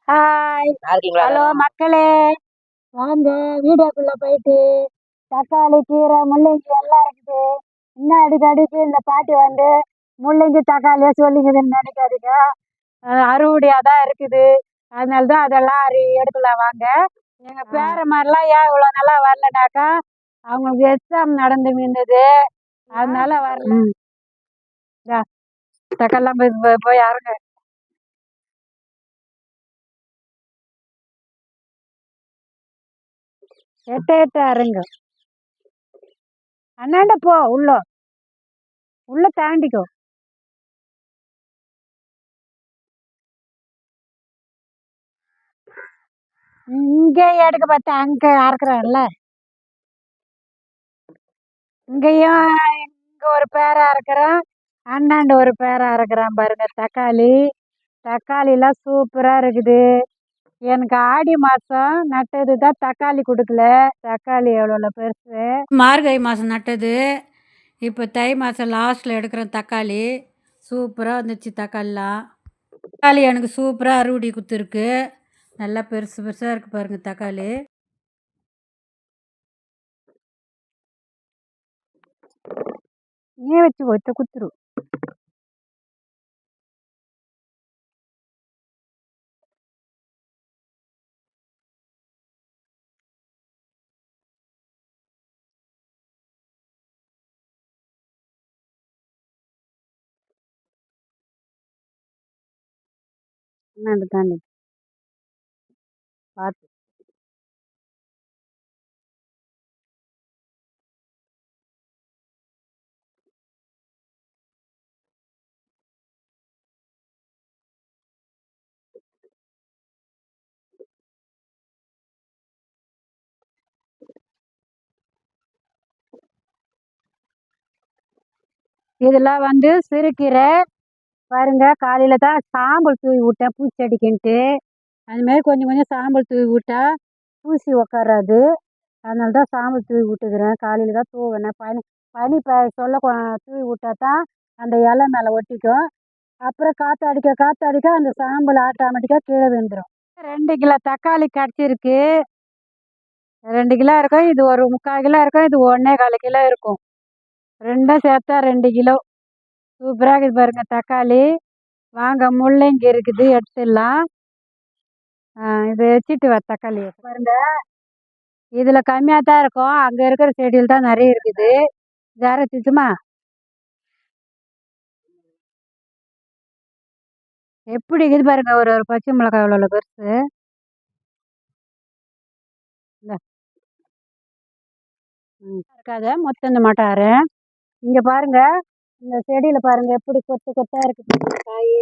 Hi. நல்லா இருக்கீங்களா hello எல்லாரும்? மக்களே! வாங்க வீடியோக்குள்ள போயிட்டு, தக்காளி, கீரை, முள்ளங்கி எல்லாம் இருக்குது. இன்னும் அடிக்கடிக்கு இந்த பாட்டி வந்து முள்ளங்கி, தக்காளியே சொல்லிக்குதுன்னு நினைக்காதீங்க. அறுவடையா தான் இருக்குது. அதனால தான் அதெல்லாம் எடுக்கலாம் வாங்க. எங்கள் பேரமாரிலாம் ஏன் இவ்வளோ நல்லா வரலனாக்கா, அவங்களுக்கு எக்ஸாம் நடந்துருந்தது. அதனால வரல. இந்தா, தக்காளிலாம் போய் போய் போய் அறுங்க. எட்டு எட்டு அறுங்க. அண்ணாண்ட போ உள்ள தாண்டிக்கோ. இங்கே எடுக்க பார்த்தா அங்கே அறுக்குறான்ல. இங்கேயும் இங்கே ஒரு பேரை அறுக்குறான், அண்ணாண்ட ஒரு பேரை அறுக்குறான் பாருங்க. தக்காளிலாம் சூப்பராக இருக்குது. எனக்கு ஆடி மாதம் நட்டது தான் தக்காளி கொடுக்கல. தக்காளி எவ்வளோ பெருசு. மார்கழி மாதம் நட்டது. இப்போ தை மாதம் லாஸ்ட்டில் எடுக்கிறேன் தக்காளி. சூப்பராக வந்துச்சு தக்காளிலாம். தக்காளி எனக்கு சூப்பராக அறுவடை குத்துருக்கு. நல்லா பெருசு பெருசாக இருக்குது பாருங்கள் தக்காளி. நீ வச்சு ஒத்த குத்துரு. அண்ணாண்ட தாண்டி பார்த்து. இதெல்லாம் வந்து சிறுகீரை பாருங்க. காலையில் தான் சாம்பல் தூவி விட்டேன் பூச்செடிக்குன்ட்டு. அதுமாரி கொஞ்சம் கொஞ்சம் சாம்பல் தூவி விட்டா பூசி உக்காராது. அதனால தான் சாம்பல் தூவி விட்டுக்கிறேன். காலையில் தான் தூவினேன். பனி சொல்ல தூவி விட்டா தான் அந்த இலை மேலே ஒட்டிக்கும். அப்புறம் காற்று அடிக்க அந்த சாம்பல் ஆட்டோமேட்டிக்காக கீழே விழுந்துடும். 2 கிலோ தக்காளி கிடச்சிருக்கு. 2 கிலோ இருக்கும். இது ஒரு 3/4 கிலோ இருக்கும். இது 1/4 கிலோ இருக்கும். ரெண்டும் சேர்த்தா 2 கிலோ. சூப்பராக இருக்குது பாருங்க தக்காளி. வாங்க, முள்ளங்கி இருக்குது, எடுத்துடலாம். இது வச்சுட்டு வர தக்காளி பாருங்க. இதில் கம்மியாக தான் இருக்கும். அங்கே இருக்கிற செடியில் தான் நிறைய இருக்குது. இது அரைச்சிச்சுமா எப்படி இருக்குது பாருங்க. ஒரு ஒரு பச்சை மிளகாய் எவ்வளோ பெருசு. இந்த இருக்காத மொத்தம் இந்த மாட்டாரு. இங்கே பாருங்க, இந்த செடியில் பாருங்க எப்படி கொத்து கொத்தாக இருக்குது பாருங்க காய்.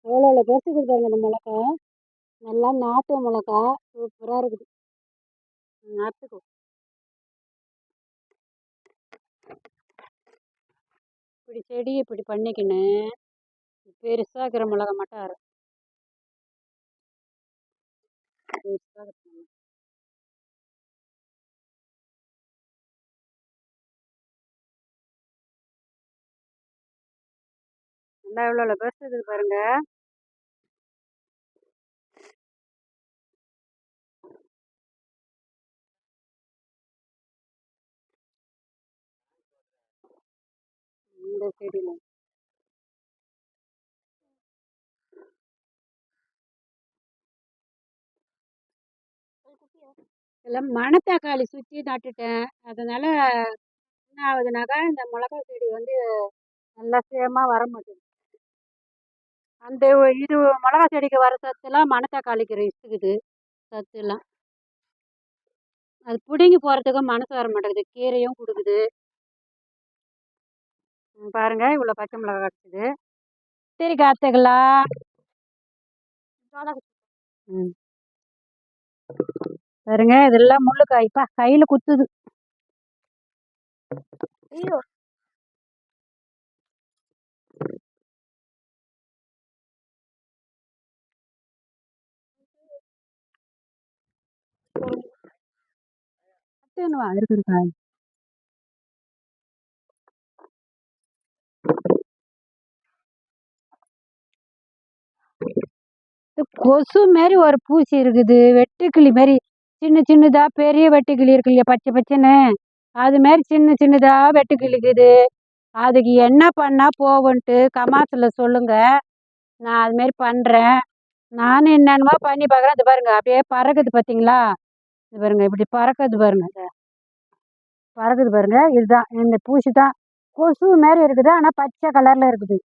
எவ்வளோ பெருசு இருக்குது பாருங்க. இந்த மிளகா நல்லா நாட்டு மிளகா சூப்பராக இருக்குது. நாட்டுக்கு இப்படி செடி இப்படி பண்ணிக்கின்னு பெருசாக இருக்கிற மிளகா மட்டும் அரை பெருசாக இருக்குது. நல்லா எவ்வளோ பெருசு இருக்குது பாருங்க. இந்த செடியில் எல்லாம் மணத்தக்காளி சுற்றி நட்டுட்டேன். அதனால் என்ன ஆகுதுனாக்கா, இந்த மிளகா செடி வந்து நல்லா சேமாக வர மாட்டேங்குது. அந்த இது மிளகா செடிக்கு வர சத்துலாம் மணத்தக்காளிக்கு இருக்குது. சத்துலாம் அது பிடுங்கி போகிறதுக்கு மனசு வர மாட்டேங்குது. கீரையும் கொடுக்குது பாருங்க. இவ்வளோ பச்சை மிளகா கிடச்சிது. சரி காத்துக்கலாம். பாருங்க, இதெல்லாம் முள்ளு காய்ப்பா, கையில் குத்துது. ஐயோ, இருக்குது காய். கொசு மாரி ஒரு பூச்சி இருக்குது, வெட்டுக்கிளி மாரி. சின்ன சின்னதா பெரிய வெட்டுக்கிளி இருக்கு இல்லையா, பச்சை பச்சைன்னு. அது மாரி சின்ன சின்னதா வெட்டுக்கிளி இருக்குது. அதுக்கு என்ன பண்ணால் போகும்ன்ட்டு கமாத்தில் சொல்லுங்க. நான் அது மாரி பண்ணுறேன். நானும் என்னென்னமோ பண்ணி பார்க்குறேன். இது பாருங்க அப்படியே பறக்குது பார்த்தீங்களா? இது பாருங்க இப்படி பறக்குது பாருங்க. பறக்குது பாருங்க. இதுதான் இந்த பூச்சி தான். கொசு மாரி இருக்குது, ஆனால் பச்சை கலரில் இருக்குது.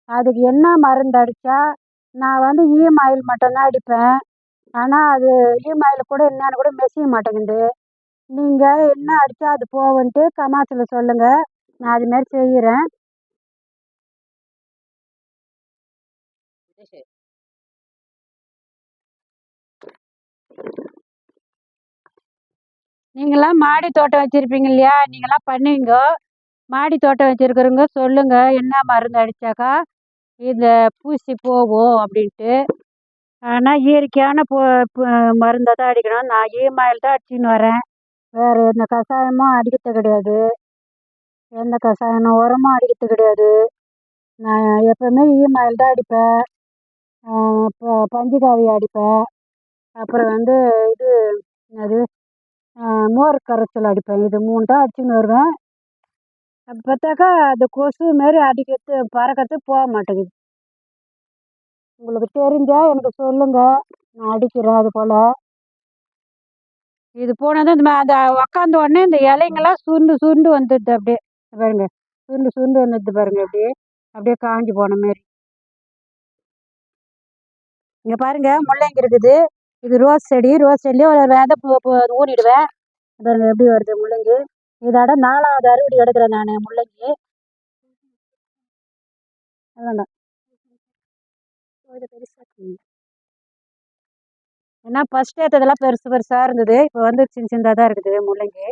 அதுக்கு என்ன மருந்து அடித்தா? நான் வந்து ஈயம் ஆயில் மட்டும்தான் அடிப்பேன். ஆனால் அது ஈயம் ஆயில் கூட என்னன்னு கூட மெசிய மாட்டேங்குது. நீங்கள் என்ன அடித்தா அது போகும்ன்ட்டு கமாத்தில் சொல்லுங்கள். நான் அது மாரி செய்கிறேன். நீங்களாம் மாடி தோட்டம் வச்சுருப்பீங்க இல்லையா? நீங்களாம் பண்ணுவீங்க. மாடி தோட்டம் வச்சுருக்கிறவங்க சொல்லுங்கள், என்ன மருந்து அடித்தாக்கா இந்த பூச்சி போகும் அப்படின்ட்டு. ஆனால் இயற்கையான மருந்தை தான் அடிக்கணும். நான் ஈமாயில் தான் அடிச்சுன்னு வரேன். வேறு எந்த கஷாயமும் அடிக்கிறது கிடையாது. எந்த கஷாயம் உரமும் அடிக்கிறது கிடையாது. நான் எப்போவுமே ஈமாயில் தான் அடிப்பேன். இப்போ பஞ்சகாவியம் அடிப்பேன். அப்புறம் வந்து இது என்னது, மோர் கரைசல் அடிப்பேன். இது 3 தான் அடிச்சுன்னு வருவேன். அப்போ பார்த்தாக்கா அது கொசு மாரி அடிக்கிறது பறக்கிறது போக மாட்டேங்குது. உங்களுக்கு தெரிஞ்சால் எனக்கு சொல்லுங்கள், நான் அடிக்கிறேன் அது போல். இது போனதும் அந்த உக்காந்த உடனே இந்த இலைங்கெல்லாம் சுருண்டு சுருண்டு வந்துடுது அப்படியே. பாருங்க, சுருண்டு சுருண்டு வந்துடுது பாருங்க, அப்படியே அப்படியே காஞ்சி போன மாரி. இங்கே பாருங்க முள்ளங்கி இருக்குது. இது ரோஸ் செடி. ரோஸ் செடியிலே ஒரு விதை ஊனிடுவேன். பாருங்க எப்படி வருது முள்ளங்கி. இதோட 4வது அறுவடை எடுக்கிறேன் நான் முள்ளங்கி. வேண்டாம், ஏன்னா ஃபஸ்ட் எடுத்ததெல்லாம் பெருசு பெருசாக இருந்தது. இப்போ வந்து சின்ன சின்னதாக தான் இருக்குது முள்ளங்கி.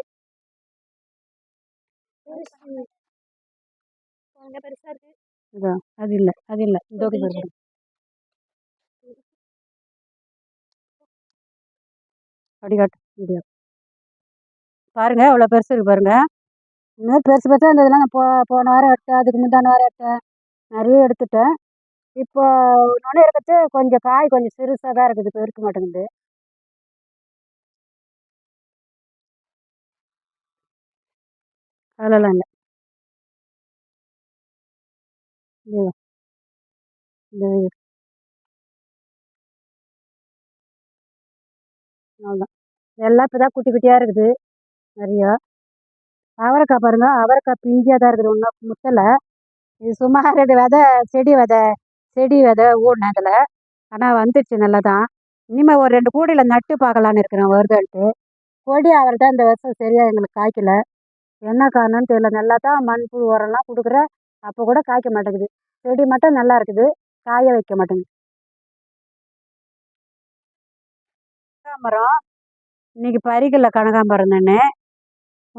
இதான் அது இல்லை, அது இல்லை. இதோ பாருங்க. அடிக்காட்டு வீடியோ பாருங்க, எவ்வளோ பெருசு இருக்கு பாருங்க. இன்னும் பெருசு பெருசாக இருந்ததுலாம் நான் போன வாரம் எடுத்தேன், அதுக்கு முந்தான வாரம் எடுத்தேன். நிறைய எடுத்துட்டேன். இப்போ நுனி இருக்கிறது கொஞ்சம் காய் கொஞ்சம் சிறுசாக தான் இருக்குது, இப்போ இருக்க மாட்டேங்குது. அதெல்லாம் இல்லை. இது இந்த அவ்வளோதான். எல்லாம் இப்போ தான் குட்டி குட்டியாக இருக்குது நிறையா. அவரைக்காய் பாருங்க, அவரைக்காய் பிஞ்சியாக தான் இருக்குது, ஒன்றும் முத்தலை. இது சும்மா 2 விதை, செடி விதை, செடி விதை ஊடினேன் அதில். ஆனால் வந்துடுச்சு நல்லா தான். இனிமேல் ஒரு 2 கூடையில் நட்டு பார்க்கலான்னு இருக்கிறேன், வருதான்ட்டு. கொடி அவரை தான் இந்த வருஷம் சரியாக எங்களுக்கு காய்க்கல. என்ன காரணம்னு தெரியல. நல்லா தான் மண்புழு உரம்லாம் கொடுக்குறேன், அப்போ கூட காய்க்க மாட்டேங்குது. செடி மட்டும் நல்லா இருக்குது, காய வைக்க மாட்டேங்குது. கனகாம்பரம் இன்னைக்கு பறிக்கல. கனகாம்பரம் தானே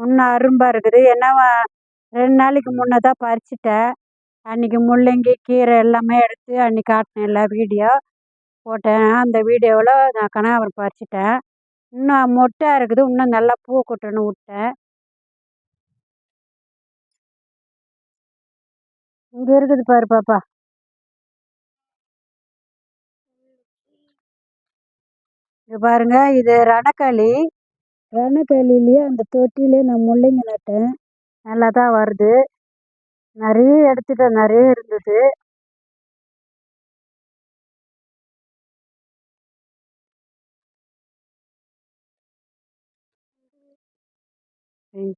இன்னும் அரும்பாக இருக்குது. ஏன்னா 2 நாளைக்கு முன்னே தான் பறிச்சிட்டேன். அன்றைக்கி முள்ளங்கி கீரை எல்லாமே எடுத்து அன்றைக்கி காட்டினேன்ல, வீடியோ போட்டேன். அந்த வீடியோவில் நான் கனகாம்பரம் பறிச்சிட்டேன். இன்னும் மொட்டாக இருக்குது, இன்னும் நல்லா பூ கொட்டணும் விட்டேன். இங்கே இருக்குது பாரு பாப்பா. இங்கே பாருங்க, இது ரணக்களி. ரணக்களிலேயே அந்த தொட்டிலே நான் முள்ளங்கி நட்டேன். நல்லா தான் வருது. நிறைய எடுத்துட்டேன், நிறைய இருந்தது. ம்,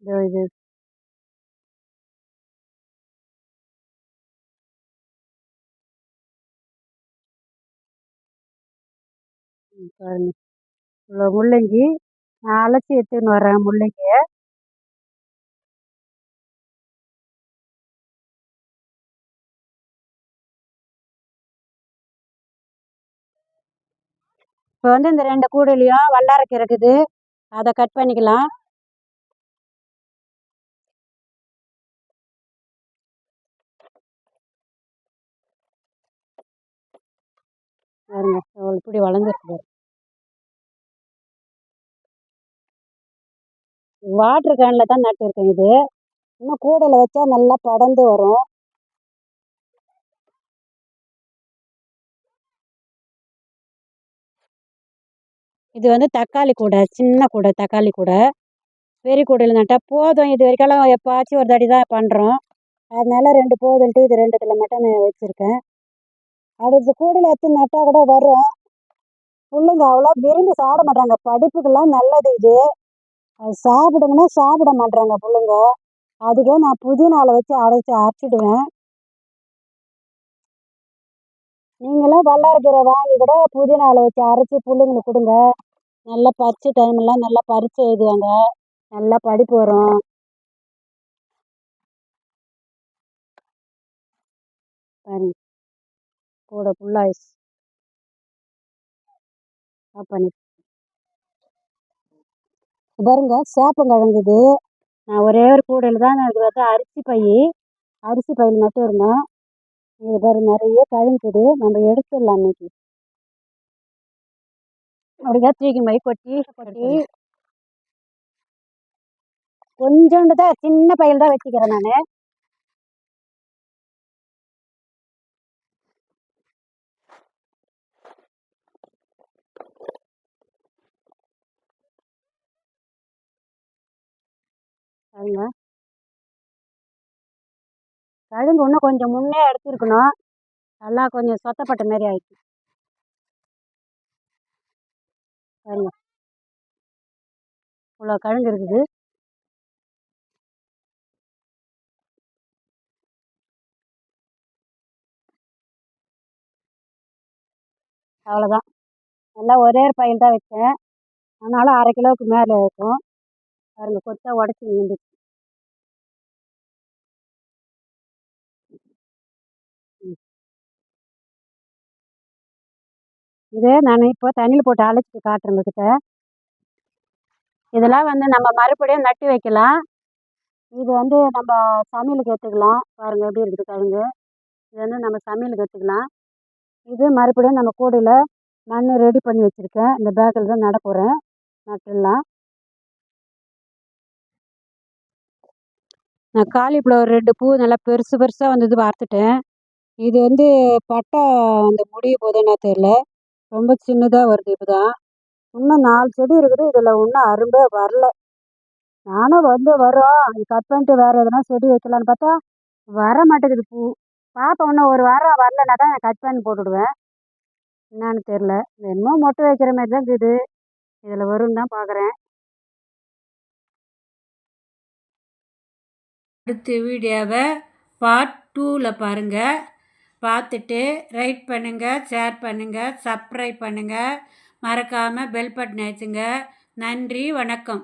இதோ இது பாருங்க, இவ்வளோ முள்ளங்கி. நான் அலசி எடுத்துன்னு வரேன் முள்ளங்கியை. இப்போ வந்து இந்த 2 கூடையிலையும் வல்லாரைக்கீரை இருக்குது, அதை கட் பண்ணிக்கலாம். பாருங்க எவ்வளோ இப்படி வளர்ந்துருக்கு பாரு. வாட்டர் கேனில் தான் நட்டுருக்கேன் இது. இன்னும் கூடையில் வச்சா நல்லா படர்ந்து வரும். இது வந்து தக்காளி கூடை, சின்ன கூடை தக்காளி கூடை. பெரிய கூடையில் நட்டால் போதும். இது வரைக்கும் எப்போவாச்சும் ஒரு தாட்டி தான் பண்ணுறோம். அதனால 2 போதுன்ட்டு இது 2த்துல மட்டும் நான் வச்சுருக்கேன். அடுத்த கூடையில் எடுத்து நட்டால் கூட வரும். பிள்ளைங்க அவ்வளோ விரும்பி சாப்பிட மாட்டாங்க. படிப்புக்கெல்லாம் நல்லது இது. அது சாப்பிடுங்கன்னா சாப்பிட மாட்றாங்க பிள்ளைங்க. அதுக்கே நான் புதினால வச்சு அரைச்சிடுவேன். நீங்களும் வல்லாரக்கீரை வாங்கி கூட புதினால வச்சு அரைச்சி பிள்ளைங்களுக்கு கொடுங்க. நல்லா பரீட்சை டைம்லாம் நல்லா பரீட்சை எழுதுவாங்க. நல்லா படிப்பு வரும். பாருங்க கூட ஃபுல்லாக ஆஃப் பண்ணி பாருங்க சேப்பங்கிழங்கு இது. நான் ஒரே ஒரு கூடையில் தான் இது வந்து அரிசி பையில் நட்டு இருந்தேன். இது பாருங்க நிறைய கிழங்குது. நம்ம எடுத்துடலாம் இன்னைக்கு. அப்படியே தூக்கி போய் கொட்டி கொஞ்சோண்டு தான் சின்ன பையில் தான் வச்சுக்கிறேன் நான். பாருங்க கிழங்கு இன்னும் கொஞ்சம் முன்னே எடுத்துருக்கணும். நல்லா கொஞ்சம் சொத்தப்பட்ட மாரி ஆயிடுச்சு. பாருங்க இவ்வளோ கிழங்கு இருக்குது. அவ்வளோதான். நல்லா ஒரே ஒரு பையில் தான் வச்சேன். அதனால 1/2 கிலோவுக்கு மேலே இருக்கும். பாருங்க கொத்தா உடச்சி விழுந்துச்சு. இதே நான் இப்போ தண்ணியில் போட்டு அழைச்சிட்டு காட்டுறேன் உங்ககிட்ட. இதெல்லாம் வந்து நம்ம மறுபடியும் நட்டு வைக்கலாம். இது வந்து நம்ம சமையலுக்கு எடுத்துக்கலாம். பாருங்க எப்படி இருக்குது கிழங்கு. இது வந்து நம்ம சமையலுக்கு எடுத்துக்கலாம். இது மறுபடியும் நம்ம கூடையில் மண் ரெடி பண்ணி வச்சுருக்கேன். இந்த பேக்கில் தான் நட போகிறேன். நட்டுடலாம். நான் காலிஃப்ளவர் 2 பூ நல்லா பெருசு பெருசாக வந்தது வறுத்துட்டேன். இது வந்து பட்டா அந்த முடிய போது என்ன தெரியல. ரொம்ப சின்னதாக வருது இப்போ தான். இன்னும் 4 செடி இருக்குது. இதில் இன்னும் அரும்பே வரல. நானும் வந்து வரும் இது கட் பண்ணிட்டு வேறு எதனா செடி வைக்கலான்னு பார்த்தா வர மாட்டேங்குது பூ. பார்ப்போம் இன்னும் ஒரு வாரம் வரலன்னா தான் நான் கட் பண்ணி போட்டுவிடுவேன். என்னான்னு தெரில. என்னமோ மொட்டை வைக்கிற மாதிரி தான் இருக்குது. இதில் வரும்னு தான் பார்க்குறேன். அடுத்த வீடியோவை பார்ட் 2ல் பாருங்கள். பார்த்துட்டு லைக் பண்ணுங்கள், ஷேர் பண்ணுங்கள், சப்ஸ்கிரைப் பண்ணுங்கள். மறக்காமல் பெல் பட்டன் அழுத்துங்க. நன்றி, வணக்கம்.